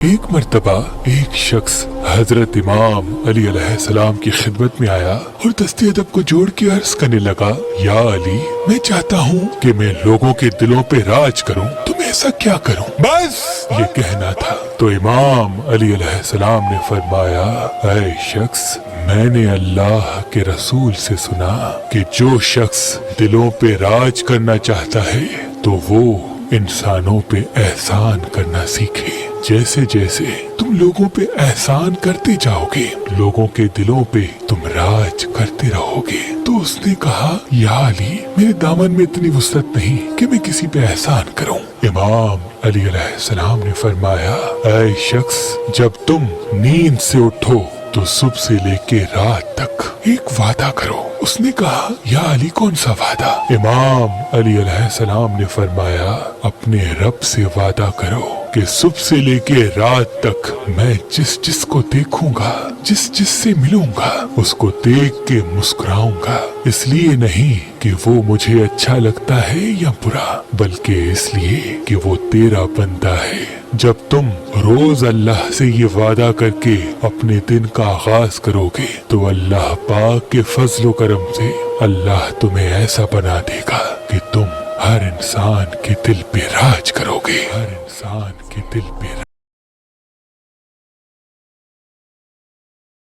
ایک مرتبہ ایک شخص حضرت امام علی علیہ السلام کی خدمت میں آیا اور دست ادب کو جوڑ کے عرض کرنے لگا، یا علی، میں چاہتا ہوں کہ میں لوگوں کے دلوں پہ راج کروں، تو میں ایسا کیا کروں؟ بس یہ کہنا تھا تو امام علی علیہ السلام نے فرمایا، اے شخص، میں نے اللہ کے رسول سے سنا کہ جو شخص دلوں پہ راج کرنا چاہتا ہے تو وہ انسانوں پہ احسان کرنا سیکھے۔ جیسے جیسے تم لوگوں پہ احسان کرتے جاؤ گے، لوگوں کے دلوں پہ تم راج کرتے رہو گے۔ تو اس نے کہا، یا علی، میرے دامن میں اتنی وسعت نہیں کہ میں کسی پہ احسان کروں۔ امام علی علیہ السلام نے فرمایا، اے شخص، جب تم نیند سے اٹھو تو صبح سے لے کے رات تک ایک وعدہ کرو۔ اس نے کہا، یا علی، کون سا وعدہ؟ امام علی علیہ السلام نے فرمایا، اپنے رب سے وعدہ کرو کہ صبح سے لے کے رات تک میں جس جس کو دیکھوں گا، جس جس سے ملوں گا، اس کو دیکھ کے مسکراؤں گا، اس لیے نہیں کہ وہ مجھے اچھا لگتا ہے یا برا، بلکہ اس لیے کہ وہ تیرا بندہ ہے۔ جب تم روز اللہ سے یہ وعدہ کر کے اپنے دن کا آغاز کرو گے تو اللہ پاک کے فضل و کرم سے اللہ تمہیں ایسا بنا دے گا کہ تم ہر انسان کے دل پہ راج کرو گے، ہر انسان کے دل پہ